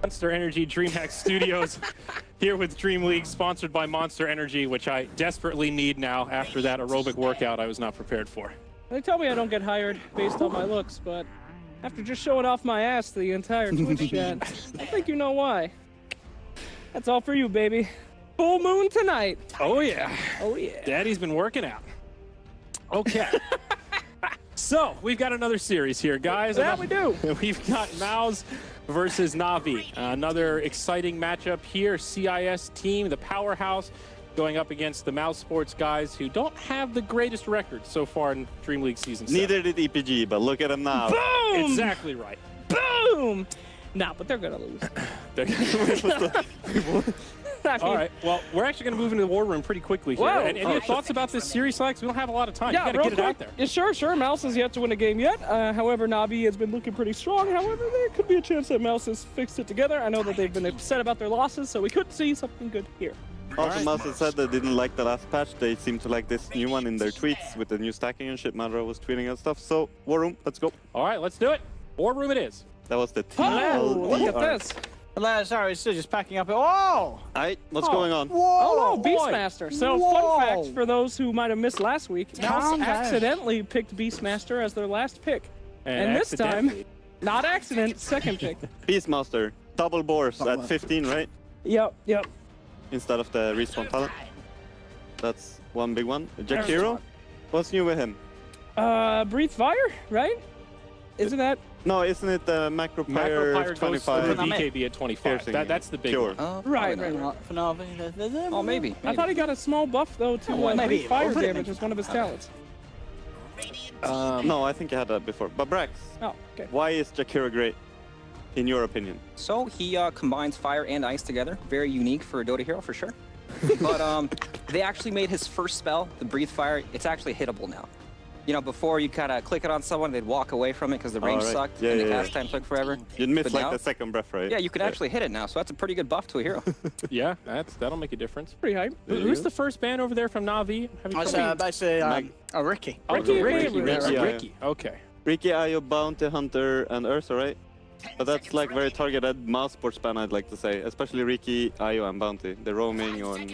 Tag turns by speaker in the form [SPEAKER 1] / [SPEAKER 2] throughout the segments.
[SPEAKER 1] Monster Energy DreamHack Studios here with DreamLeague, sponsored by Monster Energy, which I desperately need now after that aerobic workout I was not prepared for.
[SPEAKER 2] They tell me I don't get hired based on my looks, but after just showing off my ass to the entire Twitch chat, I think you know why. That's all for you, baby. Full moon tonight.
[SPEAKER 1] Oh yeah.
[SPEAKER 2] Oh yeah.
[SPEAKER 1] Daddy's been working out. Okay. So, we've got another series here, guys.
[SPEAKER 2] Yeah, we do.
[SPEAKER 1] We've got Mouse versus Navi. Another exciting matchup here. CIS team, the powerhouse, going up against the Mousesports guys who don't have the greatest record so far in DreamLeague Season 7.
[SPEAKER 3] Neither did EPG, but look at them now.
[SPEAKER 2] Boom!
[SPEAKER 1] Exactly right.
[SPEAKER 2] Boom! Nah, but they're gonna lose.
[SPEAKER 1] All right, well, we're actually going to move into the war room pretty quickly here.
[SPEAKER 2] Whoa.
[SPEAKER 1] And any thoughts about this series, Lex? We don't have a lot of time.
[SPEAKER 2] Yeah,
[SPEAKER 1] You got to get it out there.
[SPEAKER 2] Yeah, sure. Mouse has yet to win a game yet. However, Navi has been looking pretty strong. However, there could be a chance that Mouse has fixed it together. I know that they've been upset about their losses, so we could see something good here.
[SPEAKER 3] Also, Mouse has said they didn't like the last patch. They seem to like this new one in their tweets with the new stacking and shit. Madra was tweeting and stuff. So, war room, let's go.
[SPEAKER 1] All right, let's do it. War room it is.
[SPEAKER 3] That was the
[SPEAKER 2] Oh, look at this.
[SPEAKER 4] Hello, sorry, still just packing up. Oh!
[SPEAKER 3] Alright, what's going on?
[SPEAKER 4] Whoa!
[SPEAKER 2] Oh, no, Beastmaster. So, fun fact for those who might have missed last week, Mouse
[SPEAKER 4] Calm down.
[SPEAKER 2] accidentally picked Beastmaster as their last pick. And this time, not accident, second pick.
[SPEAKER 3] Beastmaster, double bores at 15, right?
[SPEAKER 2] Yep.
[SPEAKER 3] Instead of the respawn talent. That's one big one. Jack Hero? What's new with him?
[SPEAKER 2] Breathe Fire, right? Isn't that?
[SPEAKER 3] No, isn't it the Macro Pyre
[SPEAKER 1] goes to the
[SPEAKER 3] 25?
[SPEAKER 1] BKB at 25.
[SPEAKER 3] Piercing.
[SPEAKER 1] That's the big
[SPEAKER 3] Pure.
[SPEAKER 1] one.
[SPEAKER 2] Right.
[SPEAKER 4] For Navi.
[SPEAKER 5] Oh, maybe.
[SPEAKER 2] I thought he got a small buff, though, to
[SPEAKER 4] maybe.
[SPEAKER 2] Breathe Fire damage as one of his talents.
[SPEAKER 3] No, I think I had that before. But Brax,
[SPEAKER 2] Oh, okay.
[SPEAKER 3] why is Jack Hero great, in your opinion?
[SPEAKER 5] So he combines fire and ice together. Very unique for a Dota hero, for sure. But they actually made his first spell, the Breathe Fire, it's actually hittable now. You know, before you kind of click it on someone, they'd walk away from it because the range
[SPEAKER 3] right.
[SPEAKER 5] sucked
[SPEAKER 3] Yeah,
[SPEAKER 5] and
[SPEAKER 3] yeah,
[SPEAKER 5] the
[SPEAKER 3] yeah.
[SPEAKER 5] cast time took forever.
[SPEAKER 3] You'd miss
[SPEAKER 5] But
[SPEAKER 3] like
[SPEAKER 5] now-
[SPEAKER 3] the second breath, right?
[SPEAKER 5] Yeah, you can actually hit it now, so that's a pretty good buff to a hero.
[SPEAKER 1] Yeah, that'll make a difference.
[SPEAKER 2] Pretty hype.
[SPEAKER 1] Who's the first ban over there from Navi?
[SPEAKER 4] Basically, Ricky.
[SPEAKER 1] Ricky. Okay.
[SPEAKER 3] Ricky, Ayo, Bounty Hunter, and Ursa, right? But that's like very targeted Mousesports ban, I'd like to say. Especially Ricky, Ayo, and Bounty. The roaming on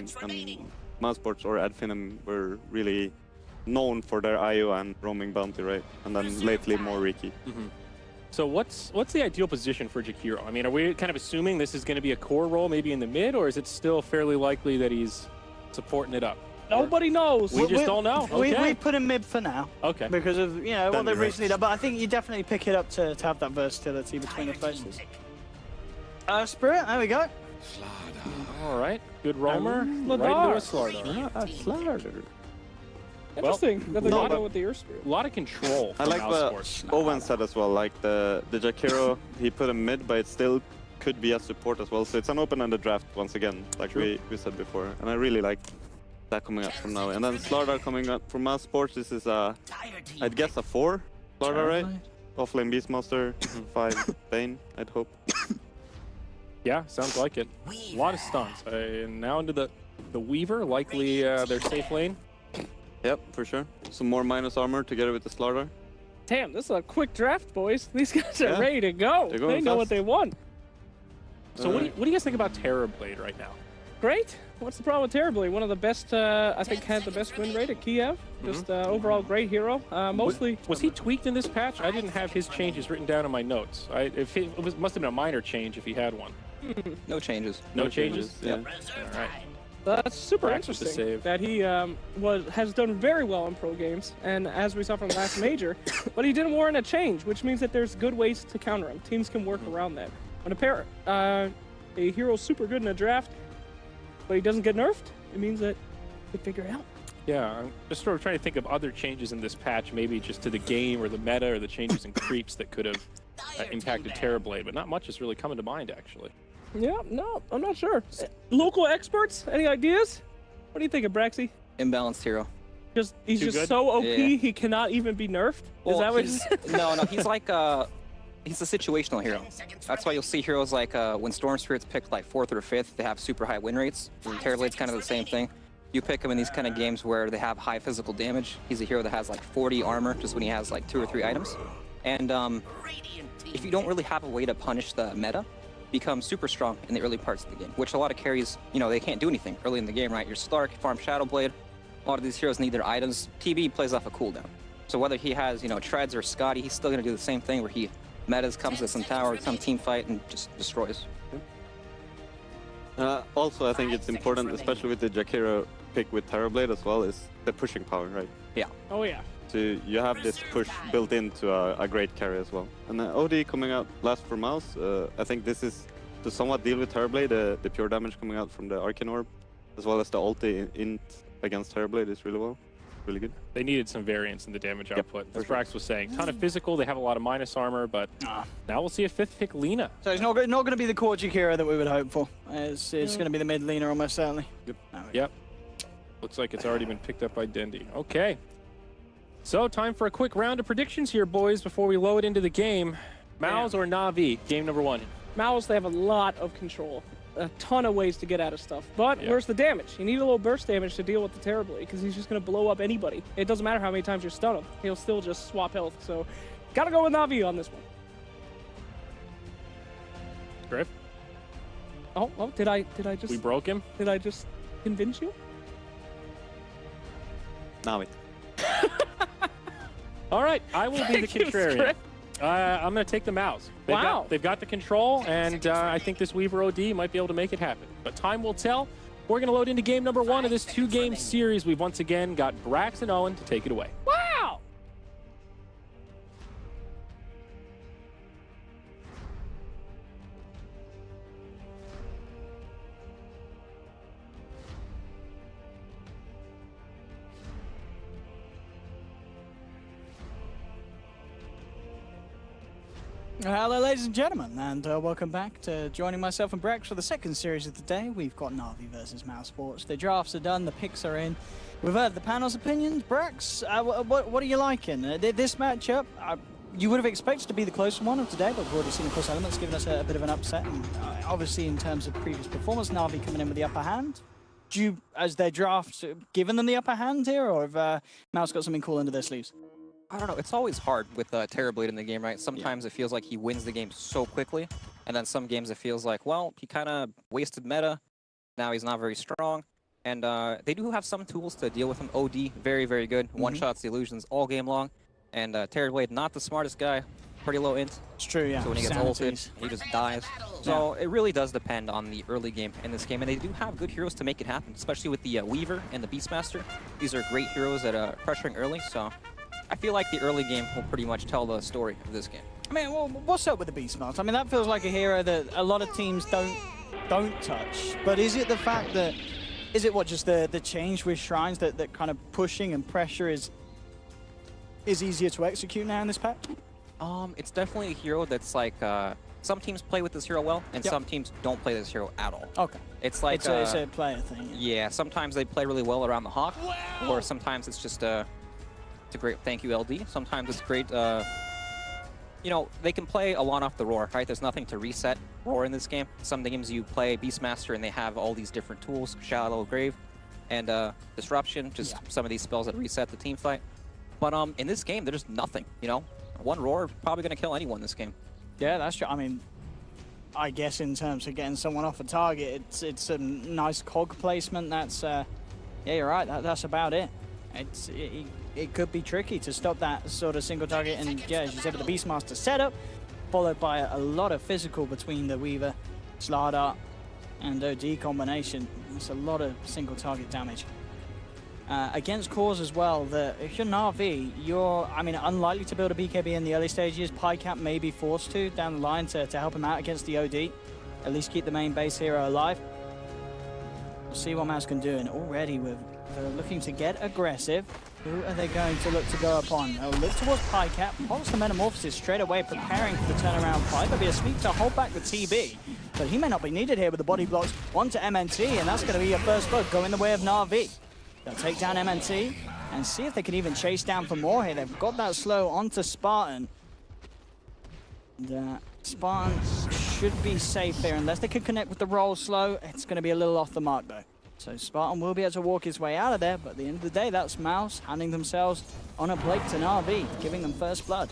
[SPEAKER 3] Mousesports or Adfinem were really known for their IO and roaming Bounty, right? And then lately more Ricky.
[SPEAKER 1] So what's the ideal position for Jakiro? I mean, are we kind of assuming this is going to be a core role maybe in the mid, or is it still fairly likely that he's supporting it up?
[SPEAKER 2] Nobody knows.
[SPEAKER 1] We just don't know. Okay.
[SPEAKER 4] We put him mid for now.
[SPEAKER 1] Okay.
[SPEAKER 4] Because of, you know, what they've
[SPEAKER 3] Thunder.
[SPEAKER 4] recently done. But I think you definitely pick it up to have that versatility between the places. Spirit, there we go.
[SPEAKER 1] All right. Good roamer. Right into a Slardar.
[SPEAKER 2] Interesting that they're
[SPEAKER 3] no,
[SPEAKER 2] going to
[SPEAKER 3] but-
[SPEAKER 2] go with the Earth Spirit.
[SPEAKER 1] A lot of control
[SPEAKER 3] I
[SPEAKER 1] from
[SPEAKER 3] like what
[SPEAKER 1] Mousesports.
[SPEAKER 3] Owen said as well, like the Jakiro, he put him mid, but it still could be a support as well. So it's an open-ended draft once again, like we said before. And I really like that coming up from now. And then Slardar coming up from Mousesports, this is I'd guess a 4 Slardar, right? Offlane Beastmaster, 5 Bane, I'd hope.
[SPEAKER 1] Yeah, sounds like it. A lot of stuns. And now into the Weaver, likely their safe lane.
[SPEAKER 3] Yep, for sure. Some more minus armor together with the Slardar.
[SPEAKER 2] Damn, this is a quick draft, boys. These guys are
[SPEAKER 3] Yeah.
[SPEAKER 2] ready to go.
[SPEAKER 3] They're going
[SPEAKER 2] They know
[SPEAKER 3] fast.
[SPEAKER 2] what they want.
[SPEAKER 1] So what do you guys think about Terrorblade right now?
[SPEAKER 2] Great. What's the problem with Terribly? One of the best, I think, had the best win rate at Kiev. Just overall great hero. Mostly.
[SPEAKER 1] Was he tweaked in this patch? I didn't have his changes written down in my notes. Must have been a minor change if he had one.
[SPEAKER 5] No changes.
[SPEAKER 1] No changes?
[SPEAKER 3] Yeah.
[SPEAKER 1] All right.
[SPEAKER 2] That's super
[SPEAKER 1] Brax with the
[SPEAKER 2] interesting
[SPEAKER 1] save.
[SPEAKER 2] that he has done very well in pro games, and as we saw from last major, but he didn't warrant a change, which means that there's good ways to counter him. Teams can work around that. When a hero's super good in a draft, but he doesn't get nerfed, it means that they figure it out.
[SPEAKER 1] Yeah, I'm just sort of trying to think of other changes in this patch, maybe just to the game or the meta or the changes in creeps that could have impacted Terrorblade, but not much is really coming to mind, actually.
[SPEAKER 2] Yeah, no, I'm not sure. Local experts, any ideas? What do you think of Braxy?
[SPEAKER 5] Imbalanced hero.
[SPEAKER 2] He's
[SPEAKER 1] Too
[SPEAKER 2] just
[SPEAKER 1] good?
[SPEAKER 2] so OP,
[SPEAKER 5] Yeah.
[SPEAKER 2] he cannot even be nerfed? Is that what
[SPEAKER 5] he's, no, he's like he's a situational hero. That's why you'll see heroes like when Storm Spirit's picked like 4th or 5th, they have super high win rates. Terrorblade's kind of the same thing. You pick him in these kind of games where they have high physical damage. He's a hero that has like 40 armor just when he has like 2 or 3 items. And if you don't really have a way to punish the meta, become super strong in the early parts of the game, which a lot of carries, you know, they can't do anything early in the game, right? Your Stark, farm Shadowblade, a lot of these heroes need their items. TB plays off a cooldown. So whether he has, you know, Treads or Scotty, he's still going to do the same thing where he metas, comes to some tower, some team fight, and just destroys.
[SPEAKER 3] Also, I think it's important, especially with the Jakiro pick with Terrorblade as well, is the pushing power, right?
[SPEAKER 5] Yeah.
[SPEAKER 2] Oh yeah.
[SPEAKER 3] So you have this push built into a great carry as well. And OD coming out last for Mouse, I think this is to somewhat deal with Terrorblade, the pure damage coming out from the Arcane Orb, as well as the ulti int against Terrorblade is really good.
[SPEAKER 1] They needed some variance in the damage output. As
[SPEAKER 3] for sure.
[SPEAKER 1] Brax was saying, ton of physical, they have a lot of minus armor, but now we'll see a 5th pick Lina.
[SPEAKER 4] So it's not going to be the core Jakiro that we would hope for. It's going to be the mid Lina almost certainly.
[SPEAKER 1] Yep. Looks like it's already been picked up by Dendi. Okay. So time for a quick round of predictions here, boys, before we load into the game. Mouse or Navi, game number 1?
[SPEAKER 2] Mouse, they have a lot of control. A ton of ways to get out of stuff. But where's the damage? You need a little burst damage to deal with the Terrorblade, because he's just going to blow up anybody. It doesn't matter how many times you stun him. He'll still just swap health. So got to go with Navi on this one.
[SPEAKER 1] Griff?
[SPEAKER 2] Oh, did I just...
[SPEAKER 1] We broke him?
[SPEAKER 2] Did I just convince you?
[SPEAKER 3] Navi.
[SPEAKER 1] All right, I will be the
[SPEAKER 2] Thank you,
[SPEAKER 1] contrarian.
[SPEAKER 2] Griff.
[SPEAKER 1] I'm going to take the Mouse. They've got the control, and I think this Weaver OD might be able to make it happen. But time will tell. We're going to load into game number 1 of this 2-game series. We've once again got Brax and Owen to take it away.
[SPEAKER 2] Wow!
[SPEAKER 4] Hello, ladies and gentlemen, and welcome back to joining myself and Brex for the second series of the day. We've got Navi versus Mousesports. The drafts are done, the picks are in. We've heard the panel's opinions. Brex, what are you liking? This matchup, you would have expected to be the closer one of today, but we've already seen the cross elements giving us a bit of an upset. And, obviously, in terms of previous performance, Navi coming in with the upper hand. Do you, as their draft, given them the upper hand here, or have Mouse got something cool under their sleeves?
[SPEAKER 5] I don't know. It's always hard with Terrorblade in the game, right? Sometimes it feels like he wins the game so quickly, and then some games it feels like, well, he kind of wasted meta. Now he's not very strong. And they do have some tools to deal with him. OD, very, very good. One-shots the illusions all game long. And Terrorblade, not the smartest guy. Pretty low int.
[SPEAKER 4] It's true, yeah.
[SPEAKER 5] So when he gets ulted, he just dies. So it really does depend on the early game in this game. And they do have good heroes to make it happen, especially with the Weaver and the Beastmaster. These are great heroes that are pressuring early, so I feel like the early game will pretty much tell the story of this game.
[SPEAKER 4] I mean, well, what's up with the Beastmaster? I mean, that feels like a hero that a lot of teams don't touch. But is it the fact that, is it what, just the change with Shrines that kind of pushing and pressure is easier to execute now in this pack?
[SPEAKER 5] It's definitely a hero that's like, some teams play with this hero well, and some teams don't play this hero at all.
[SPEAKER 4] Okay.
[SPEAKER 5] It's like
[SPEAKER 4] it's a player thing.
[SPEAKER 5] Yeah, sometimes they play really well around the Hawk, or sometimes it's just it's a great thank you LD. Sometimes it's great, you know, they can play a lot off the Roar, right? There's nothing to reset Roar in this game. Some games you play Beastmaster and they have all these different tools, Shallow Grave, and Disruption, just some of these spells that reset the team fight. But in this game, there's nothing, you know? One Roar probably going to kill anyone this game.
[SPEAKER 4] Yeah, that's true. I mean, I guess in terms of getting someone off a target, it's a nice cog placement. That's, yeah, you're right. That's about it. It could be tricky to stop that sort of single target. And yeah, as you said, with the Beastmaster setup, followed by a lot of physical between the Weaver, Slardar, and OD combination. It's a lot of single target damage. Against cores as well, if you're Navi, you're, I mean, unlikely to build a BKB in the early stages. PyCap may be forced to down the line to help him out against the OD. At least keep the main base hero alive. We'll see what Mouse can do. And already they're looking to get aggressive. Who are they going to look to go upon? They'll look towards PyCap. Pulse the Metamorphosis straight away, preparing for the turnaround fight. There'll be a sweep to hold back the TB. But he may not be needed here with the body blocks onto MNT. And that's going to be your first blood going the way of Navi. They'll take down MNT and see if they can even chase down for more here. They've got that slow onto Spartan. And, Spartan should be safe here unless they can connect with the roll slow. It's going to be a little off the mark though. So Spartan will be able to walk his way out of there, but at the end of the day, that's Mouse handing themselves on a plate to Navi, giving them first blood.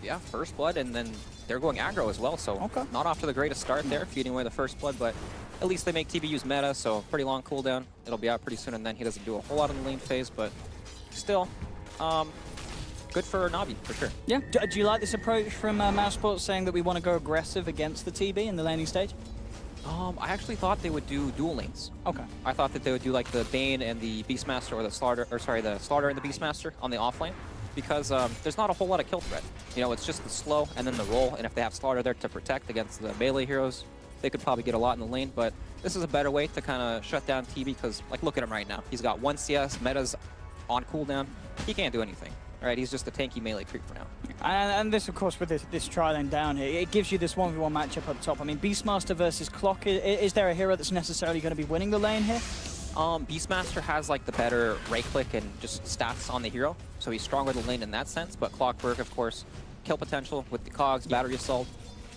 [SPEAKER 5] Yeah, first blood, and then they're going aggro as well, so
[SPEAKER 4] Okay.
[SPEAKER 5] not off to the greatest start there, feeding away the first blood, but at least they make TB use meta, so pretty long cooldown. It'll be out pretty soon, and then he doesn't do a whole lot in the lane phase, but still, good for Navi, for sure.
[SPEAKER 4] Yeah. Do you like this approach from Mousesports, saying that we want to go aggressive against the TB in the laning stage?
[SPEAKER 5] I actually thought they would do dual lanes.
[SPEAKER 4] Okay.
[SPEAKER 5] I thought that they would do like the Bane and the Beastmaster, or the Slaughter, or sorry, the Slaughter and the Beastmaster on the off lane, because there's not a whole lot of kill threat. You know, it's just the slow and then the roll, and if they have Slaughter there to protect against the melee heroes, they could probably get a lot in the lane, but this is a better way to kind of shut down TB, because, like, look at him right now. He's got 1 CS, meta's on cooldown. He can't do anything. All right, he's just a tanky melee creep for now.
[SPEAKER 4] And this, of course, with this tri-lane down here, it gives you this 1v1 matchup up top. I mean, Beastmaster versus Clock, is there a hero that's necessarily going to be winning the lane here?
[SPEAKER 5] Beastmaster has like the better right click and just stats on the hero, so he's stronger the lane in that sense, but Clockwork, of course, kill potential with the cogs, battery assault.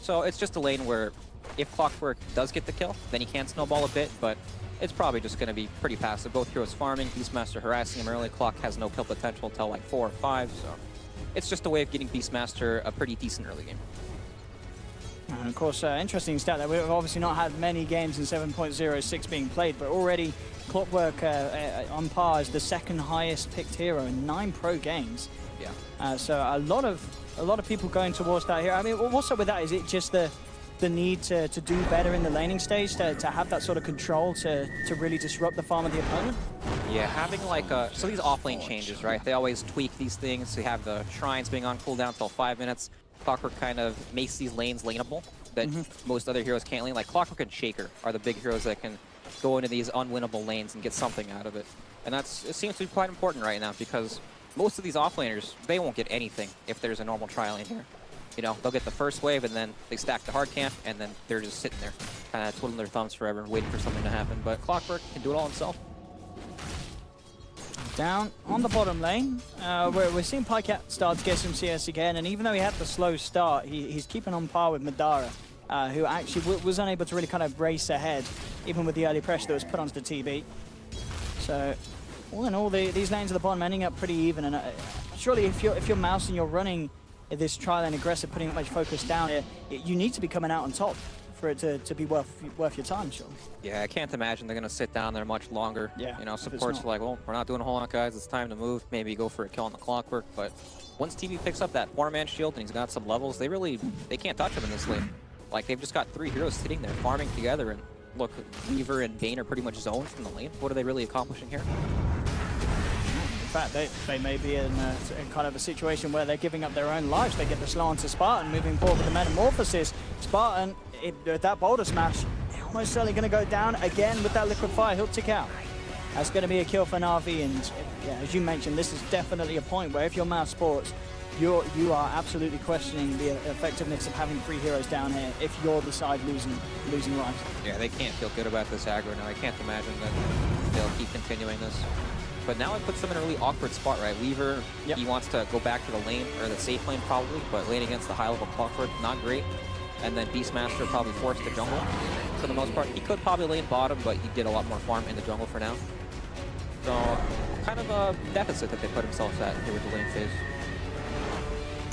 [SPEAKER 5] So it's just a lane where if Clockwork does get the kill, then he can snowball a bit, but it's probably just going to be pretty passive. Both heroes farming, Beastmaster harassing him early. Clock has no kill potential until like 4 or 5, so it's just a way of getting Beastmaster a pretty decent early game.
[SPEAKER 4] And of course, interesting stat that we've obviously not had many games in 7.06 being played, but already Clockwork on par as the second highest picked hero in 9 pro games.
[SPEAKER 5] Yeah.
[SPEAKER 4] So a lot of people going towards that here. I mean, what's up with that? Is it just the need to do better in the laning stage, to have that sort of control to really disrupt the farm of the opponent?
[SPEAKER 5] Yeah, having like so these offlane changes, right? They always tweak these things. You have the shrines being on cooldown until 5 minutes. Clockwork kind of makes these lanes laneable that most other heroes can't lane. Like Clockwork and Shaker are the big heroes that can go into these unwinnable lanes and get something out of it. And it seems to be quite important right now, because most of these offlaners, they won't get anything if there's a normal trial lane here. You know, they'll get the first wave, and then they stack the hard camp, and then they're just sitting there, kind of twiddling their thumbs forever, waiting for something to happen. But Clockwork can do it all himself.
[SPEAKER 4] Down on the bottom lane, we're seeing Pycat start to get some CS again, and even though he had the slow start, he's keeping on par with Madara, who actually was unable to really kind of race ahead, even with the early pressure that was put onto the TB. So, all in all, these lanes of the bottom ending up pretty even, and surely if you're Mouse and you're running this trial and aggressive, putting much focus down here, you need to be coming out on top for it to be worth your time, sure.
[SPEAKER 5] Yeah, I can't imagine they're going to sit down there much longer.
[SPEAKER 4] Yeah,
[SPEAKER 5] you know, supports are like, well, we're not doing a whole lot, guys. It's time to move. Maybe go for a kill on the Clockwork. But once TV picks up that 4-man shield and he's got some levels, they can't touch him in this lane. Like, they've just got 3 heroes sitting there farming together, and look, Weaver and Bane are pretty much zoned from the lane. What are they really accomplishing here?
[SPEAKER 4] In fact, they may be in kind of a situation where they're giving up their own lives. They get the slow onto Spartan, moving forward with the Metamorphosis. Spartan, with that boulder smash, almost certainly going to go down again with that liquid fire. He'll tick out. That's going to be a kill for Navi, and yeah, as you mentioned, this is definitely a point where if you're Mousesports, you are absolutely questioning the effectiveness of having 3 heroes down here if you're the side losing lives.
[SPEAKER 5] Yeah, they can't feel good about this aggro now. I can't imagine that they'll keep continuing this. But now it puts them in a really awkward spot, right? Weaver, he wants to go back to the lane, or the safe lane probably, but lane against the high-level Clockwork, not great. And then Beastmaster probably forced the jungle for the most part. He could probably lane bottom, but he did a lot more farm in the jungle for now. So, kind of a deficit that they put themselves at here with the lane phase.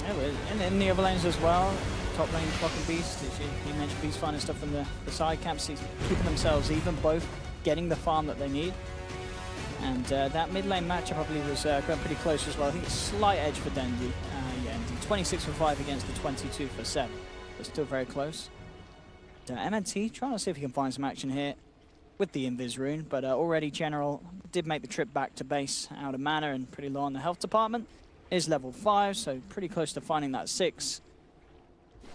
[SPEAKER 4] Yeah, and in the other lanes as well, top lane Clock and Beast, as you mentioned, Beast finding stuff from the side camps, keeping themselves even, both getting the farm that they need. And that mid lane matchup, I believe, was going pretty close as well. I think it's a slight edge for Dendi. Yeah, 26 for 5 against the 22 for 7. But still very close. MNT trying to see if he can find some action here with the Invis rune, but already General did make the trip back to base out of mana and pretty low on the health department. Is level 5, so pretty close to finding that 6.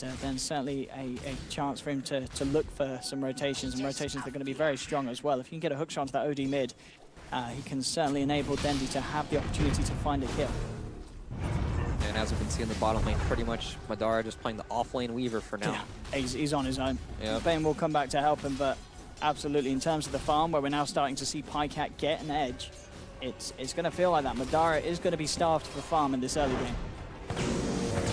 [SPEAKER 4] Then certainly a chance for him to look for some rotations, and rotations that are going to be very strong as well. If you can get a hook shot onto that OD mid, he can certainly enable Dendi to have the opportunity to find a kill.
[SPEAKER 5] And as we can see in the bottom lane, pretty much Madara just playing the off-lane Weaver for now.
[SPEAKER 4] Yeah, he's on his own.
[SPEAKER 5] Yep.
[SPEAKER 4] Bane will come back to help him, but absolutely, in terms of the farm, where we're now starting to see Pycat get an edge, it's going to feel like that. Madara is going to be starved for farm in this early game.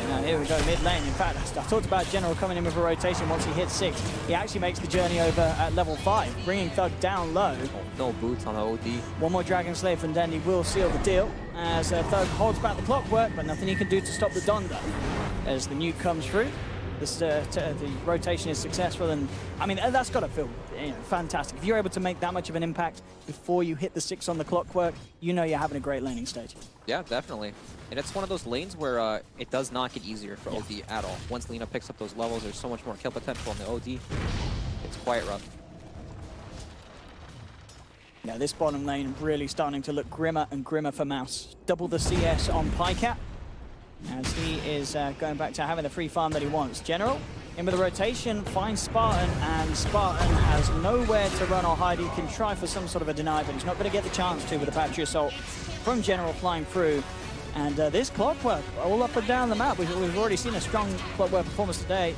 [SPEAKER 4] Now here we go, mid lane. In fact, I talked about General coming in with a rotation once he hits 6. He actually makes the journey over at level 5, bringing Thug down low.
[SPEAKER 5] No boots on the OD.
[SPEAKER 4] One more Dragon Slayer from Dandy will seal the deal, as Thug holds back the clockwork, but nothing he can do to stop the Donda. As the nuke comes through, the rotation is successful, and I mean, that's got to feel fantastic. If you're able to make that much of an impact before you hit the 6 on the clockwork, you know you're having a great laning stage.
[SPEAKER 5] Yeah, definitely. And it's one of those lanes where it does not get easier for OD at all. Once Lina picks up those levels, there's so much more kill potential on the OD. It's quite rough.
[SPEAKER 4] Yeah, this bottom lane really starting to look grimmer and grimmer for Mouse. Double the CS on Pycat, as he is going back to having the free farm that he wants. General, in with a rotation, finds Spartan, and Spartan has nowhere to run or hide. He can try for some sort of a deny, but he's not going to get the chance to with the Patchy Assault from General flying through. And this clockwork all up and down the map. We've already seen a strong clockwork performance today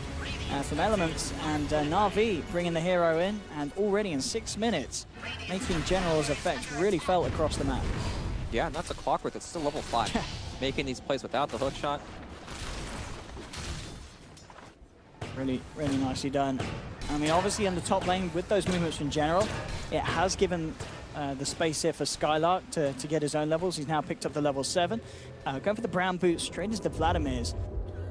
[SPEAKER 4] from Elements, and Navi bringing the hero in, and already in 6 minutes, making General's effect really felt across the map.
[SPEAKER 5] Yeah, and that's a clockwork that's still level 5. Making these plays without the hook shot.
[SPEAKER 4] Really, really nicely done. I mean, obviously in the top lane with those movements from General, it has given the space here for Skylark to get his own levels. He's now picked up the level 7. Going for the brown boots straight into Vladimir's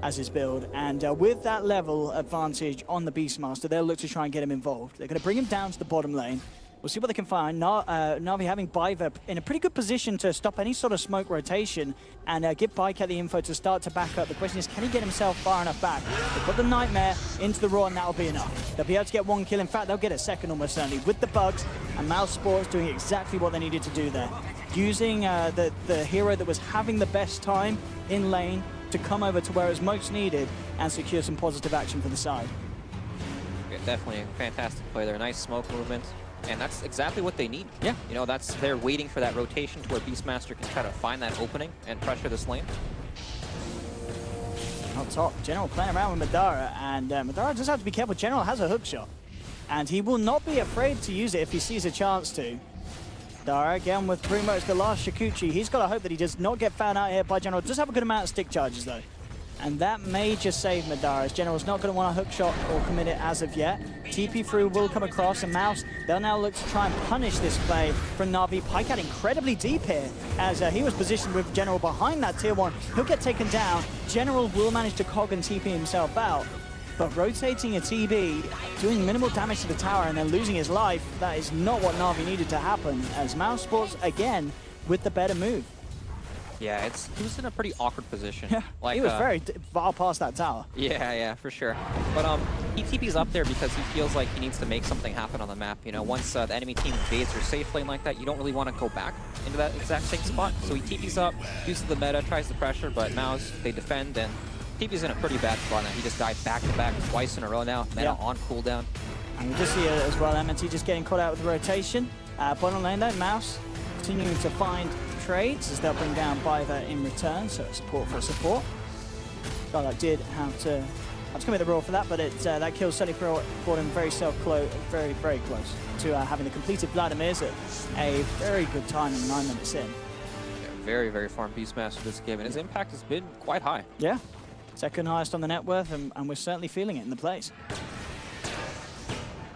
[SPEAKER 4] as his build. And with that level advantage on the Beastmaster, they'll look to try and get him involved. They're going to bring him down to the bottom lane. We'll see what they can find. Navi having Biver in a pretty good position to stop any sort of smoke rotation and give Bycat the info to start to back up. The question is, can he get himself far enough back? They put the Nightmare into the Raw, and that'll be enough. They'll be able to get 1 kill. In fact, they'll get a second almost certainly with the bugs, and Mousesports doing exactly what they needed to do there. Using the hero that was having the best time in lane to come over to where it was most needed and secure some positive action for the side.
[SPEAKER 5] Yeah, definitely a fantastic play there. Nice smoke movement. And that's exactly what they need.
[SPEAKER 4] Yeah.
[SPEAKER 5] You know, they're waiting for that rotation to where Beastmaster can try to find that opening and pressure this lane.
[SPEAKER 4] On top, General playing around with Madara, and Madara just has to be careful. General has a hook shot, and he will not be afraid to use it if he sees a chance to. Madara, again, with pretty much the last Shikuchi. He's got to hope that he does not get found out here by General. Does have a good amount of stick charges, though. And that may just save Madara, as General's not going to want a hook shot or commit it as of yet. TP through will come across, and Mouse, they'll now look to try and punish this play from Navi. Pycat incredibly deep here, as he was positioned with General behind that tier 1. He'll get taken down. General will manage to cog and TP himself out, but rotating a TB, doing minimal damage to the tower and then losing his life, that is not what Navi needed to happen, as Mousesports, again, with the better move.
[SPEAKER 5] Yeah, he was in a pretty awkward position.
[SPEAKER 4] Like, he was very far past that tower.
[SPEAKER 5] Yeah, for sure. But he TP's up there because he feels like he needs to make something happen on the map. You know, once the enemy team invades your safe lane like that, you don't really want to go back into that exact same spot. So he TP's up, uses the meta, tries the pressure, but Mouse, they defend, and TP's in a pretty bad spot now. He just died back-to-back twice in a row now, meta on cooldown.
[SPEAKER 4] And we just see it as well, MNT just getting caught out with the rotation. Bottom lane though, Mouse continuing to find trades as they'll bring down Biver in return, so support for support. Skylark did have to commit the roll for that, but that kill certainly brought him very close to having the completed Vladimir's at a very good time in 9 minutes in.
[SPEAKER 5] Yeah, very farmed Beastmaster this game, and his impact has been quite high.
[SPEAKER 4] Yeah, second highest on the net worth, and we're certainly feeling it in the plays.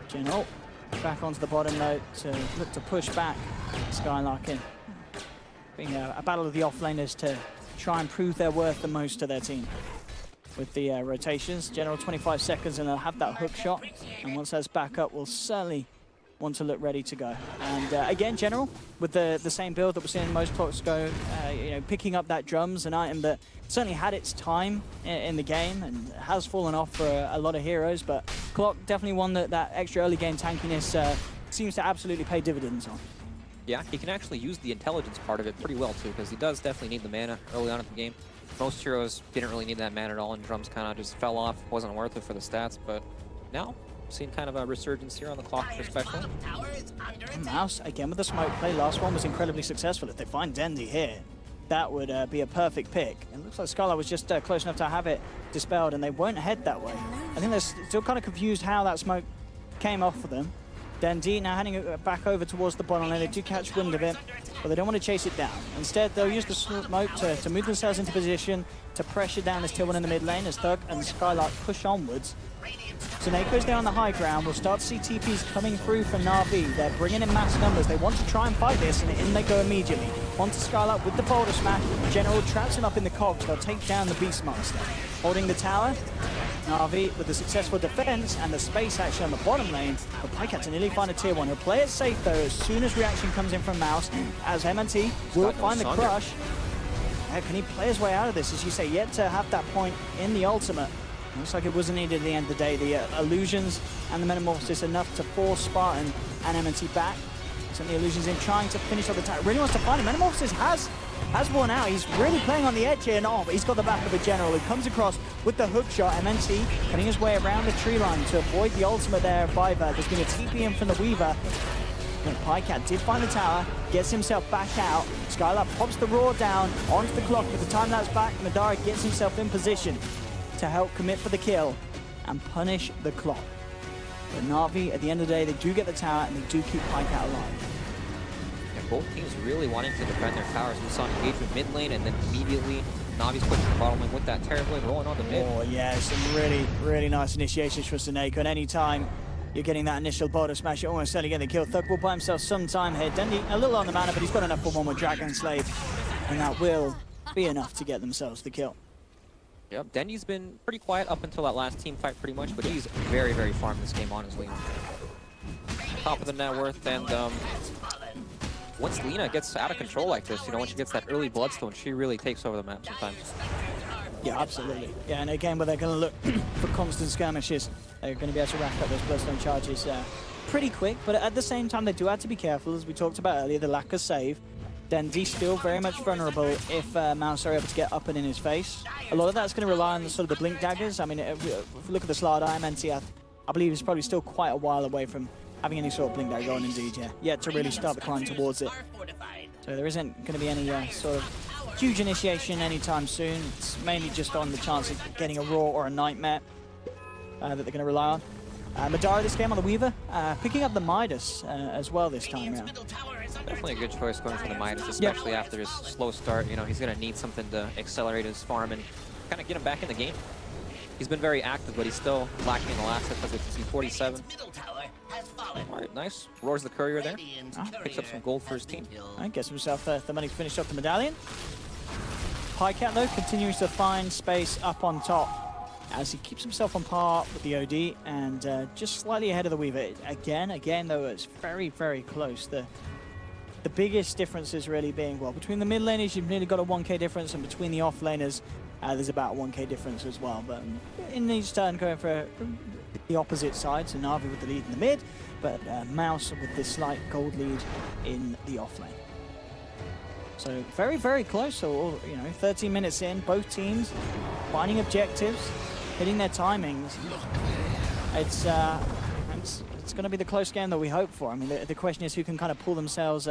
[SPEAKER 4] General back onto the bottom though to look to push back Skylark in. Being a battle of the offlaners to try and prove their worth the most to their team. With the rotations, General 25 seconds and they'll have that hook shot. And once that's back up, we'll certainly want to look ready to go. And again, General, with the same build that we're seeing most clocks go, you know, picking up that drums, an item that certainly had its time in the game and has fallen off for a lot of heroes, but Clock definitely one that extra early game tankiness seems to absolutely pay dividends on.
[SPEAKER 5] Yeah, he can actually use the intelligence part of it pretty well too, because he does definitely need the mana early on in the game. Most heroes didn't really need that mana at all, and drums kind of just fell off, wasn't worth it for the stats, but now seeing kind of a resurgence here on the clock especially.
[SPEAKER 4] Mouse, again with the smoke play, last one was incredibly successful. If they find Dendi here, that would be a perfect pick. It looks like Skylar was just close enough to have it dispelled, and they won't head that way. I think they're still kind of confused how that smoke came off for them. D now heading back over towards the bottom lane. They do catch wind of it, but they don't want to chase it down. Instead, they'll use the smoke to move themselves into position, to pressure down this tier 1 in the mid lane as Thug and Skylark push onwards. So Nako's there on the high ground. We'll start to see TPs coming through for Navi. They're bringing in mass numbers. They want to try and fight this, and in they go immediately. Onto Skylark with the boulder smash. General traps him up in the cogs. They'll take down the Beastmaster. Holding the tower, Navi with the successful defense and the space actually on the bottom lane. But Pycat to nearly find a tier 1. He'll play it safe though as soon as reaction comes in from Mouse, as MNT will find the crush. How can he play his way out of this? As you say, yet to have that point in the ultimate. Looks like it wasn't needed at the end of the day. The illusions and the metamorphosis enough to force Spartan and MNT back. Sent the illusions in, trying to finish off the tower. Really wants to find him. Metamorphosis has worn out. He's really playing on the edge here. No, but he's got the back of a general who comes across with the hook shot. MNT cutting his way around the tree line to avoid the ultimate there of Viva. There's been a TP in from the Weaver. And Pycat did find the tower, gets himself back out. Skylark pops the roar down onto the clock. With the time that's back, Madara gets himself in position to help commit for the kill and punish the clock. But Navi, at the end of the day, they do get the tower and they do keep Pycat alive.
[SPEAKER 6] And both teams really wanting to defend their towers. We saw an engagement mid lane, and then immediately Navi's pushing the bottom lane with that Terrorblade rolling on the mid.
[SPEAKER 4] Oh yeah, some really, really nice initiations for Snake. And any time you're getting that initial boulder smash, you're almost certainly getting the kill. Thug will buy himself some time here. Dendy a little on the mana, but he's got enough for one with Dragon Slave, and that will be enough to get themselves the kill.
[SPEAKER 6] Yep, Dendy's been pretty quiet up until that last team fight pretty much, but he's very, very farm this game, honestly. Top of the net worth, and once Lina gets out of control like this, you know, when she gets that early Bloodstone, she really takes over the map sometimes.
[SPEAKER 4] Yeah, absolutely. Yeah, and again, where they're going to look for constant skirmishes, they're going to be able to rack up those Bloodstone charges pretty quick, but at the same time, they do have to be careful, as we talked about earlier, the lack of save. Dendy's still very much vulnerable if Mouse are able to get up and in his face. A lot of that's going to rely on the sort of the blink daggers. I mean, if we look at the Slard MNT, I believe he's probably still quite a while away from having any sort of blink dagger on indeed, yeah. Yet to really start the climb towards it. So there isn't going to be any sort of huge initiation anytime soon. It's mainly just on the chance of getting a Roar or a Nightmare that they're going to rely on. Madara this game on the Weaver, picking up the Midas as well this time around.
[SPEAKER 6] Definitely a good choice going for the Midas, especially after his slow start. You know, he's going to need something to accelerate his farm and kind of get him back in the game. He's been very active, but he's still lacking in the last hit because it's 47. All right, nice. Roars the courier there. Picks up some gold for his team.
[SPEAKER 4] Gets himself the money to finish off the medallion. Pycat, though, continues to find space up on top as he keeps himself on par with the OD and just slightly ahead of the Weaver. Again, though, it's very, very close. The biggest difference is really being, well, between the mid laners, you've nearly got a 1k difference, and between the off laners, there's about a 1k difference as well. But in each turn, going for the opposite side, so Navi with the lead in the mid, but Mouse with this slight gold lead in the off lane. So very, very close. So, you know, 13 minutes in, both teams finding objectives, hitting their timings. It's going to be the close game that we hope for. I mean, the question is who can kind of pull themselves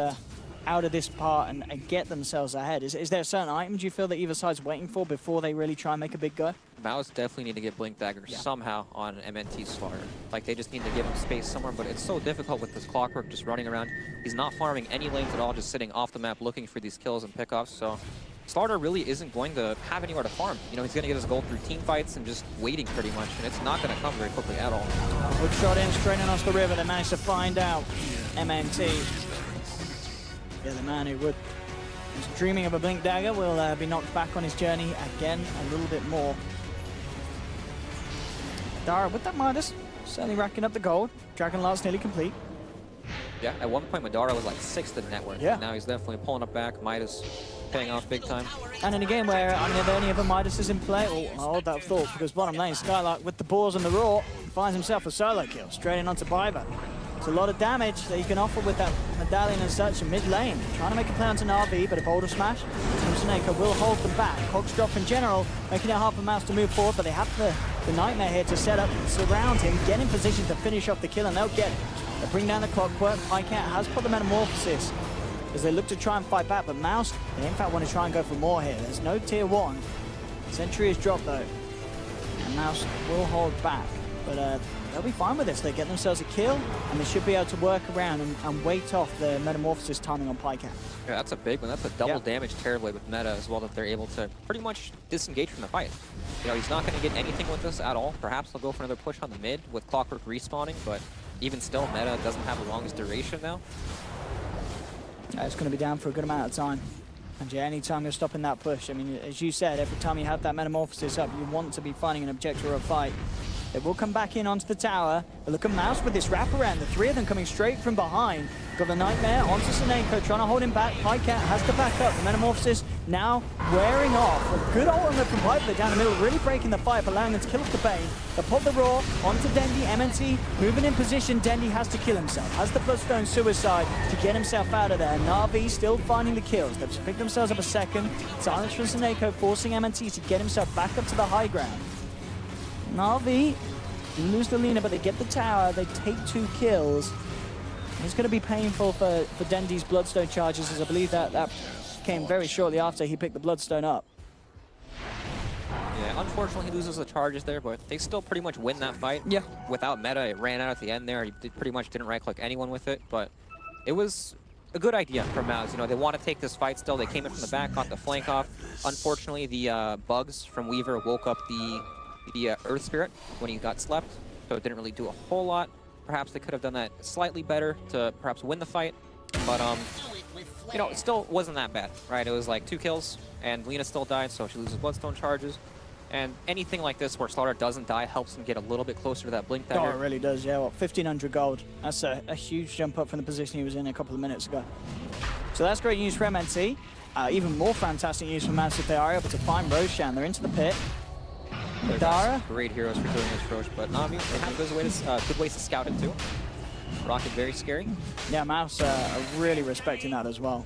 [SPEAKER 4] out of this part and get themselves ahead. Is there certain items you feel that either side's waiting for before they really try and make a big go?
[SPEAKER 6] Mouse definitely need to get Blink Dagger somehow on MNT's Slaughter. Like, they just need to give him space somewhere, but it's so difficult with this Clockwork just running around. He's not farming any lanes at all, just sitting off the map looking for these kills and pickoffs, so Slaughter really isn't going to have anywhere to farm. You know, he's going to get his gold through team fights and just waiting pretty much, and it's not going to come very quickly at all.
[SPEAKER 4] Good shot in, straight across the river. They managed to find out MNT. Yeah, the man who was dreaming of a Blink Dagger will be knocked back on his journey again a little bit more. Dara with that Midas, certainly racking up the gold. Dragon Lance nearly complete.
[SPEAKER 6] Yeah, at one point Madara was like 6th in net worth.
[SPEAKER 4] Yeah.
[SPEAKER 6] Now he's definitely pulling it back. Midas paying off big time.
[SPEAKER 4] And in a game where I mean, if any other Midas is in play, I'll hold that thought, because bottom lane, Skylark with the balls and the Roar finds himself a solo kill, straight in onto Biber. It's a lot of damage that you can offer with that medallion and such in mid lane. Trying to make a play onto Navi, but a boulder smash from Snake will hold them back. Cogs drop in general, making it hard for Mouse to move forward, but they have the Nightmare here to set up, surround him, get in position to finish off the kill, and they'll get it. They bring down the Clockwork. Pycat has put the Metamorphosis as they look to try and fight back, but Mouse, they in fact want to try and go for more here. There's no tier 1. Sentry is dropped though, and Mouse will hold back. But they'll be fine with this. They get themselves a kill, and they should be able to work around and wait off the Metamorphosis timing on Pycat.
[SPEAKER 6] Yeah, that's a big one. That's a double damage Terrorblade with meta as well, that they're able to pretty much disengage from the fight. You know, he's not going to get anything with this at all. Perhaps they'll go for another push on the mid with Clockwork respawning, but even still, meta doesn't have the longest duration now.
[SPEAKER 4] It's going to be down for a good amount of time. And yeah, anytime you're stopping that push, I mean, as you said, every time you have that Metamorphosis up, you want to be finding an objective or a fight. They will come back in onto the tower. But look at Mouse with this wraparound. The three of them coming straight from behind. Got the Nightmare onto Seneko, trying to hold him back. Pycat has to back up. The Metamorphosis now wearing off. A good ultimate from Piper down the middle, really breaking the fight, allowing them to kill off the Bane. They pop the Roar onto Dendi. MNT moving in position. Dendi has to kill himself. Has the Bloodstone Suicide to get himself out of there. Navi still finding the kills. They've picked themselves up a second. Silence from Seneko, forcing MNT to get himself back up to the high ground. Navi lose the Lina, but they get the tower. They take 2 kills. It's going to be painful for Dendi's Bloodstone charges, as I believe that came very shortly after he picked the Bloodstone up.
[SPEAKER 6] Yeah, unfortunately he loses the charges there, but they still pretty much win that fight.
[SPEAKER 4] Yeah.
[SPEAKER 6] Without meta, it ran out at the end there. He pretty much didn't right-click anyone with it, but it was a good idea from Mouse. You know, they want to take this fight still. They came in from the back, got the flank off. Unfortunately, the bugs from Weaver woke up the Earth Spirit when he got slept, so it didn't really do a whole lot. Perhaps they could have done that slightly better to perhaps win the fight, but you know, it still wasn't that bad, right? It was like 2 kills, and Lina still died, so she loses Bloodstone charges. And anything like this where Slaughter doesn't die helps him get a little bit closer to that Blink Dagger.
[SPEAKER 4] Oh, it really does, yeah. What, 1,500 gold. That's a huge jump up from the position he was in a couple of minutes ago. So that's great news for MNT. Even more fantastic news for Mouse if they are able to find Roshan. They're into the pit. Madara.
[SPEAKER 6] Great heroes for doing this, Roche, but Navi, they have good ways to scout it too. Rocket very scary.
[SPEAKER 4] Yeah, Mouse are really respecting that as well.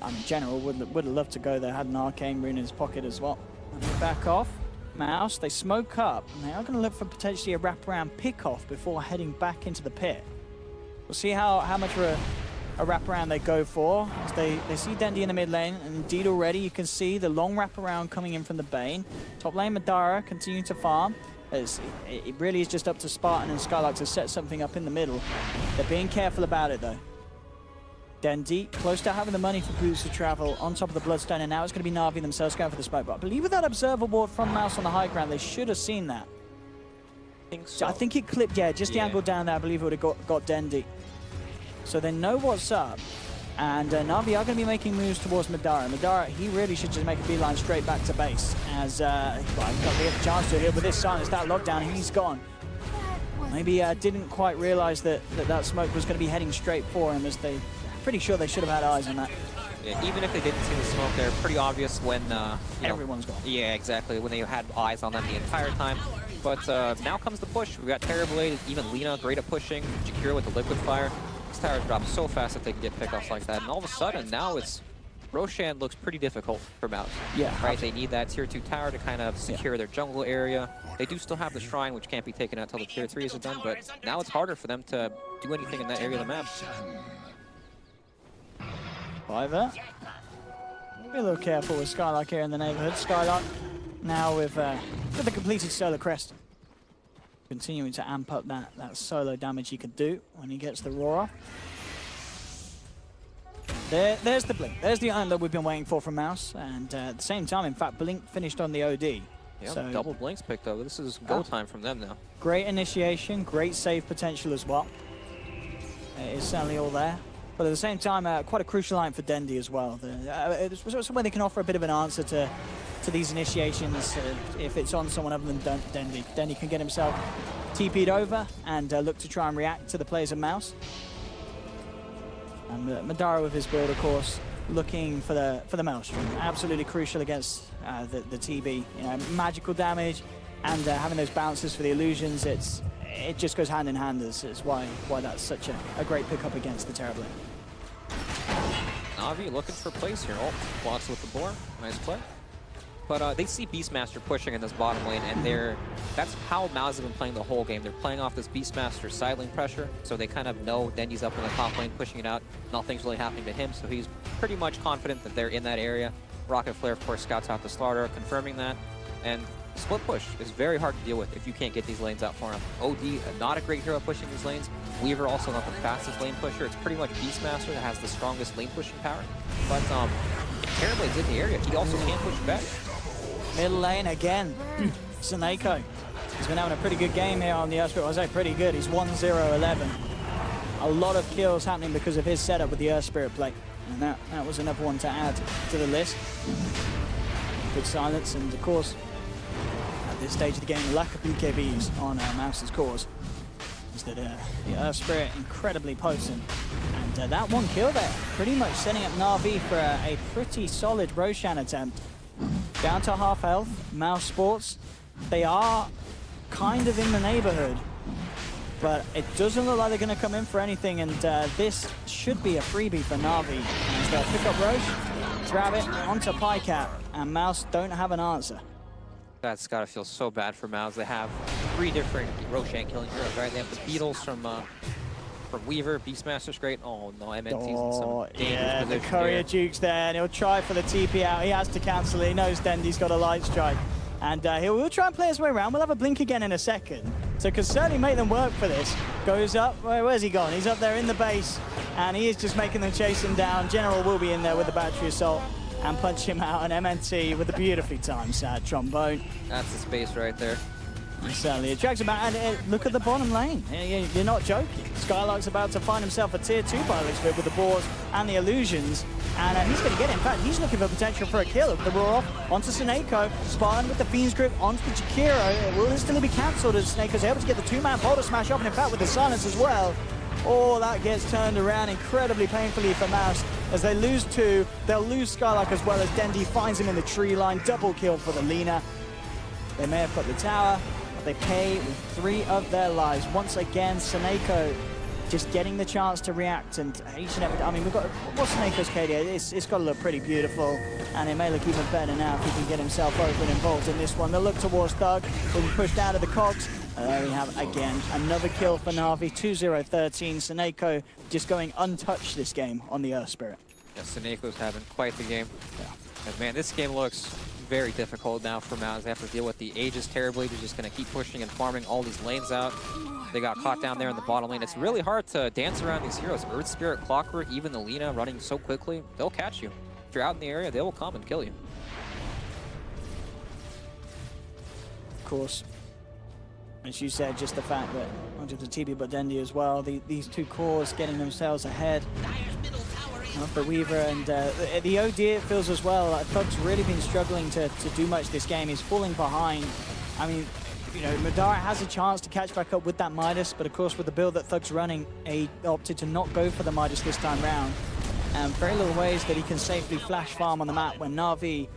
[SPEAKER 4] In general, would have loved to go there, had an Arcane Rune in his pocket as well. And they back off. Mouse, they smoke up, and they are going to look for potentially a wraparound pick-off before heading back into the pit. We'll see how much of a wraparound they go for. As they see Dendi in the mid lane, and indeed already you can see the long wraparound coming in from the Bane. Top lane Madara continuing to farm. It really is just up to Spartan and Skylark to set something up in the middle. They're being careful about it though. Dendi, close to having the money for boots to travel on top of the Bloodstone, and now it's going to be Navi themselves going for the smoke. But I believe with that Observer Ward from Mouse on the high ground, they should have seen that.
[SPEAKER 6] I think so.
[SPEAKER 4] I think it clipped, yeah, just the angle down there. I believe it would have got Dendi. So they know what's up. And Navi are going to be making moves towards Madara. Madara, he really should just make a beeline straight back to base. As, well, he's got the chance to here with this silence, that lockdown, he's gone. Maybe didn't quite realize that smoke was going to be heading straight for him, as they, pretty sure they should have had eyes on that.
[SPEAKER 6] Yeah, even if they didn't see the smoke there, pretty obvious when,
[SPEAKER 4] everyone's gone.
[SPEAKER 6] Yeah, exactly, when they had eyes on them the entire time. But now comes the push. We've got Terrorblade, even Lina, great at pushing. Jakiro with the Liquid Fire. These towers drop so fast that they can get pickoffs like that. And all of a sudden, now it's Roshan looks pretty difficult for Mouse.
[SPEAKER 4] Yeah.
[SPEAKER 6] Right, they need that tier 2 tower to kind of secure their jungle area. They do still have the shrine, which can't be taken out until the tier 3s are done, but now it's harder for them to do anything in that area of the map.
[SPEAKER 4] Fiver. Be a little careful with Skylark here in the neighborhood. Skylark now with the completed Solar Crest. Continuing to amp up that solo damage he could do when he gets the roar off. There's the Blink. There's the item that we've been waiting for from Mouse. And at the same time, in fact, Blink finished on the OD.
[SPEAKER 6] Yeah,
[SPEAKER 4] so
[SPEAKER 6] double Blinks picked up. This is go time from them now.
[SPEAKER 4] Great initiation, great save potential as well. It is certainly all there. But at the same time, quite a crucial line for Dendi as well. It's somewhere they can offer a bit of an answer to these initiations if it's on someone other than Dendi. Dendi can get himself TP'd over and look to try and react to the players of Mouse. And Madara with his build, of course, looking for the Maelstrom. Absolutely crucial against the TB. You know, magical damage and having those bounces for the illusions. It just goes hand in hand. Is why that's such a great pickup against the Terrorblade.
[SPEAKER 6] Navi looking for plays here. Oh, blocks with the boar. Nice play. But they see Beastmaster pushing in this bottom lane, and that's how Mouse have been playing the whole game. They're playing off this Beastmaster side lane pressure, so they kind of know Dendi's up in the top lane pushing it out. Nothing's really happening to him, so he's pretty much confident that they're in that area. Rocket Flare, of course, scouts out the Slaughter, confirming that. And split push is very hard to deal with if you can't get these lanes out far enough. OD, not a great hero pushing these lanes. Weaver also not the fastest lane pusher. It's pretty much Beastmaster that has the strongest lane pushing power. But Terrorblade's in the area. He also can't push back.
[SPEAKER 4] Middle lane again. Seneko. He's been having a pretty good game here on the Earth Spirit. I say pretty good. He's 1-0-11. A lot of kills happening because of his setup with the Earth Spirit play. And that was another one to add to the list. Good silence, and of course, at this stage of the game, the lack of BKBs on Mouse's cause is that the Earth Spirit incredibly potent. And that one kill there, pretty much setting up Navi for a pretty solid Roshan attempt. Down to half health, Mousesports, they are kind of in the neighborhood, but it doesn't look like they're going to come in for anything, and this should be a freebie for Navi. And they'll pick up Roche, grab it onto Pycat, and Mouse don't have an answer.
[SPEAKER 6] That's got to feel so bad for Mouse. They have 3 different Roshan killing heroes, right? They have the Beetles from Weaver, Beastmaster's great. Oh no, MNT's in some dangerous
[SPEAKER 4] yeah, the
[SPEAKER 6] position
[SPEAKER 4] Courier
[SPEAKER 6] here.
[SPEAKER 4] Duke's there, and he'll try for the TP out. He has to cancel it. He knows Dendy's got a light strike. And we'll try and play his way around. We'll have a blink again in a second. So can certainly make them work for this. Goes up, where's he gone? He's up there in the base, and he is just making them chase him down. General will be in there with the battery assault and punch him out, and MNT with the beautifully timed trombone.
[SPEAKER 6] That's the space right there.
[SPEAKER 4] And certainly it drags him out, and look at the bottom lane. You're not joking. Skylark's about to find himself a tier 2 by the looks of it with the boars and the illusions. And he's going to get it. In fact, he's looking for potential for a kill. The roar off onto Seneko. Spartan with the Fiend's Grip onto the Jakiro. It will instantly be cancelled as Seneko's able to get the 2-man boulder smash off, and in fact with the silence as well. Oh, that gets turned around incredibly painfully for Mouse. As they lose 2, they'll lose Skylark as well as Dendy finds him in the tree line. Double kill for the Lina. They may have put the tower, but they pay with 3 of their lives. Once again, Seneko just getting the chance to react, and each and every, I mean, we've got, what's Seneko's KDA? It's got to look pretty beautiful, and it may look even better now if he can get himself open involved in this one. They'll look towards Thug, will be pushed out of the cogs. There we have, again, another kill for Navi, 2-0-13. Seneko just going untouched this game on the Earth Spirit.
[SPEAKER 6] Yeah, Seneko's having quite the game.
[SPEAKER 4] Yeah.
[SPEAKER 6] And man, this game looks very difficult now for Mouse. They have to deal with the Aegis terribly. They're just going to keep pushing and farming all these lanes out. They got caught down there in the bottom lane. It's really hard to dance around these heroes. Earth Spirit, Clockwork, even the Lina running so quickly, they'll catch you. If you're out in the area, they will come and kill you.
[SPEAKER 4] Of course, as you said, just the fact that onto the TB but Dendy as well, these 2 cores getting themselves ahead of the Weaver, and the OD it feels as well. Thug's really been struggling to do much this game. He's falling behind. I mean, you know, Madara has a chance to catch back up with that Midas, but of course with the build that Thug's running, he opted to not go for the Midas this time round. And very little ways that he can safely flash farm on the map when Navi,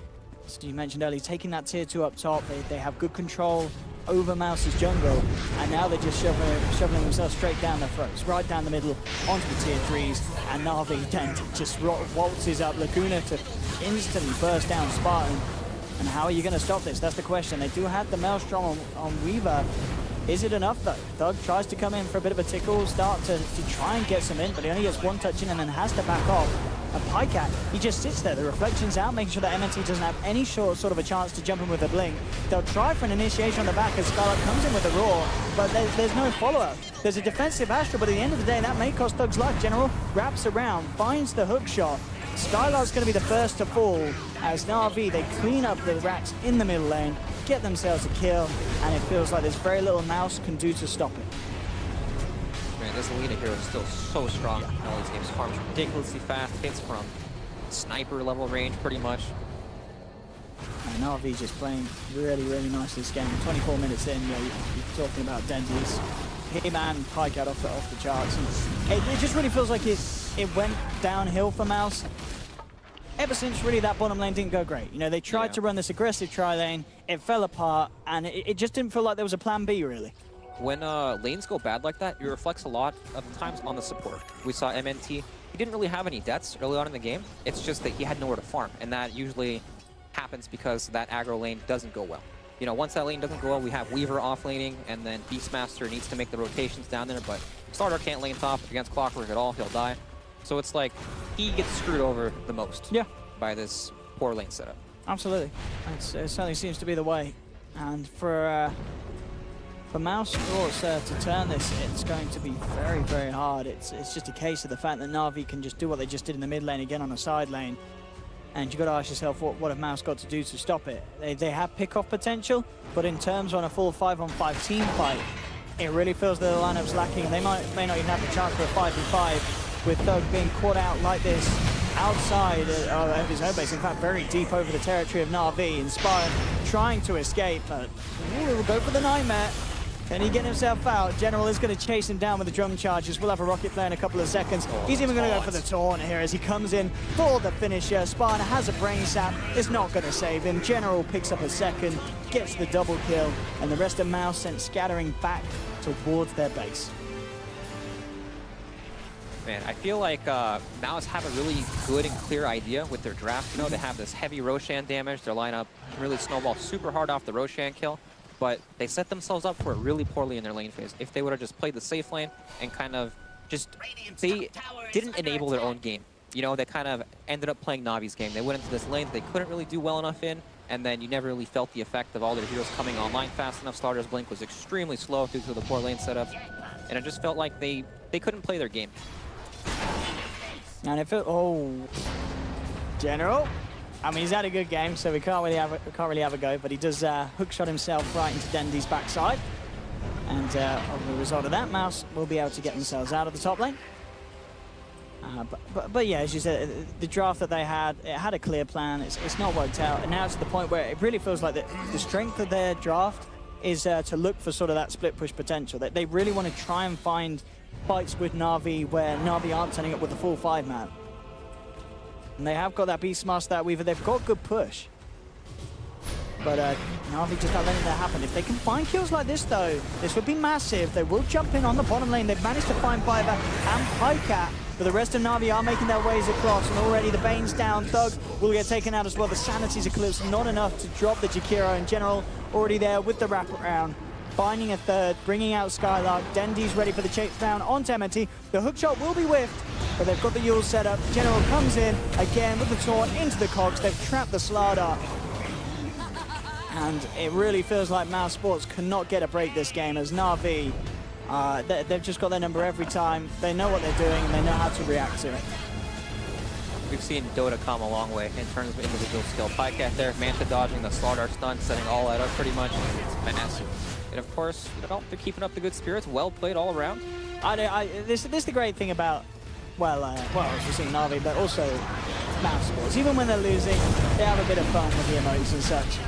[SPEAKER 4] as you mentioned earlier, taking that tier 2 up top. They have good control over Mouse's jungle, and now they're just shoveling themselves straight down their throats, right down the middle onto the tier 3s, and Navi then just waltzes up Laguna to instantly burst down Spartan. And how are you going to stop this? That's the question. They do have the Maelstrom on Weaver. Is it enough though? Thug tries to come in for a bit of a tickle, start to try and get some in, but he only gets 1 touch in and then has to back off. And Pycat, he just sits there, the reflection's out, making sure that MNT doesn't have any sort of a chance to jump in with a blink. They'll try for an initiation on the back as Scarlet comes in with a roar, but there's no follow-up. There's a defensive Astral, but at the end of the day, that may cost Thug's life. General wraps around, finds the hook shot. Skylark's going to be the first to fall as Navi, they clean up the racks in the middle lane, get themselves a kill, and it feels like there's very little Mouse can do to stop it.
[SPEAKER 6] Man, this Lina hero is still so strong in all these games. Farms ridiculously fast, hits from sniper level range pretty much.
[SPEAKER 4] And Navi just playing really, really nice this game. 24 minutes in, you're talking about Dendy's him and Pycat off the charts. And it just really feels like it went downhill for Mouse. Ever since really that bottom lane didn't go great. You know, they tried to run this aggressive tri lane, it fell apart, and it just didn't feel like there was a plan B really.
[SPEAKER 6] When lanes go bad like that, it reflects a lot of times on the support. We saw MNT, he didn't really have any deaths early on in the game. It's just that he had nowhere to farm, and that usually happens because that aggro lane doesn't go well. You know, once that lane doesn't go well, we have Weaver off-laning, and then Beastmaster needs to make the rotations down there, but Starter can't lane top against Clockwork at all, he'll die. So it's like, he gets screwed over the most by this poor lane setup.
[SPEAKER 4] Absolutely. It certainly seems to be the way. And for Mousesports to turn this, it's going to be very, very hard. It's just a case of the fact that Navi can just do what they just did in the mid lane again on a side lane. And you've got to ask yourself, what have Mouse got to do to stop it? They have pick-off potential, but in terms on a full 5-on-5 team fight, it really feels that the lineup's lacking. They may not even have the chance for a 5v5 with Thug being caught out like this outside of his home base. In fact, very deep over the territory of Navi. Inspired trying to escape, but will go for the Nightmare. Can he get himself out? General is going to chase him down with the drum charges. We'll have a rocket play in a couple of seconds. He's even going to go for the taunt here as he comes in for the finisher. Spartan has a brain sap. It's not going to save him. General picks up a second, gets the double kill, and the rest of Mouse sent scattering back towards their base.
[SPEAKER 6] Man, I feel like Mouse have a really good and clear idea with their draft. You know, they have this heavy Roshan damage. Their lineup really snowballs super hard off the Roshan kill. But they set themselves up for it really poorly in their lane phase. If they would have just played the safe lane and kind of just, they didn't enable their own game. You know, they kind of ended up playing Navi's game. They went into this lane that they couldn't really do well enough in, and then you never really felt the effect of all their heroes coming online fast enough. Slaughter's blink was extremely slow due to the poor lane setup, and it just felt like they couldn't play their game.
[SPEAKER 4] And if it, General. I mean, he's had a good game, so we can't really have a go, but he does hookshot himself right into Dendy's backside. And as a result of that, Mouse will be able to get themselves out of the top lane. But yeah, as you said, the draft that they had, it had a clear plan. It's not worked out, and now it's to the point where it really feels like the strength of their draft is to look for sort of that split push potential. That they really want to try and find fights with Navi where Navi aren't turning up with the full 5-man. And they have got that Beastmaster, that Weaver. They've got good push. But Navi just not letting that happen. If they can find kills like this, though, this would be massive. They will jump in on the bottom lane. They've managed to find Viper and Pycat, but the rest of Navi are making their ways across. And already the Bane's down. Thug will get taken out as well. The Sanity's Eclipse, not enough to drop the Jakiro. In general, already there with the wraparound. Finding a third, bringing out Skylark. Dendy's ready for the chase down onto MNT. The hookshot will be whiffed, but they've got the Yule set up. General comes in again with the taunt into the cogs. They've trapped the Slardar. And it really feels like Mousesports cannot get a break this game as Navi, they've just got their number every time. They know what they're doing and they know how to react to it.
[SPEAKER 6] We've seen Dota come a long way in terms of individual skill. Pycat there, Manta dodging the Slardar stun, setting all that up pretty much. It's massive. And of course, you know, they're keeping up the good spirits. Well played all around.
[SPEAKER 4] This is the great thing about, as we're seeing Navi, but also Mousesports. Even when they're losing, they have a bit of fun with the emotes and such.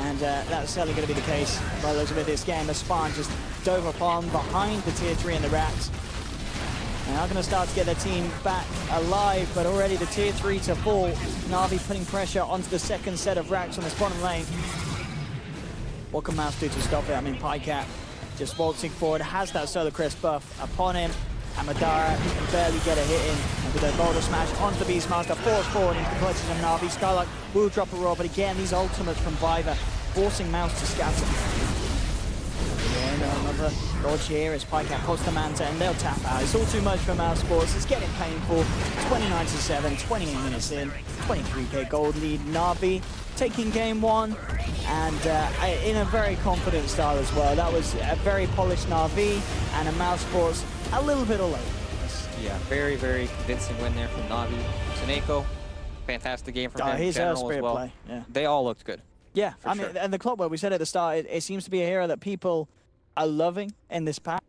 [SPEAKER 4] And that's certainly going to be the case by the looks of it this game. As Spawn just dove upon behind the tier 3 and the racks. They're now going to start to get their team back alive, but already the tier 3 to fall. Navi putting pressure onto the second set of racks on this bottom lane. What can Mouse do to stop it? I mean, Pycat just waltzing forward, has that Solar Crest buff upon him. And Madara, he can barely get a hit in. And with a Boulder Smash onto the Beastmaster, forced forward into the clutches of Navi. Skylark will drop a roll, but again, these ultimates from Viper, forcing Mouse to scatter. Yeah, another dodge here as Pycat posts the Manta, and they'll tap out. It's all too much for Mousesports. It's getting painful. 29-7, 28 minutes in, 23k gold lead. Navi taking game one, and in a very confident style as well. That was a very polished Navi, and a Mousesports a little bit all over.
[SPEAKER 6] Yeah, very, very convincing win there from Navi. Suneko, fantastic game from him.
[SPEAKER 4] His
[SPEAKER 6] General
[SPEAKER 4] spirit
[SPEAKER 6] as well.
[SPEAKER 4] play, yeah.
[SPEAKER 6] They all looked good.
[SPEAKER 4] Yeah,
[SPEAKER 6] For
[SPEAKER 4] I mean,
[SPEAKER 6] sure.
[SPEAKER 4] and the Clockwork, we said at the start, it seems to be a hero that people are loving in this pack.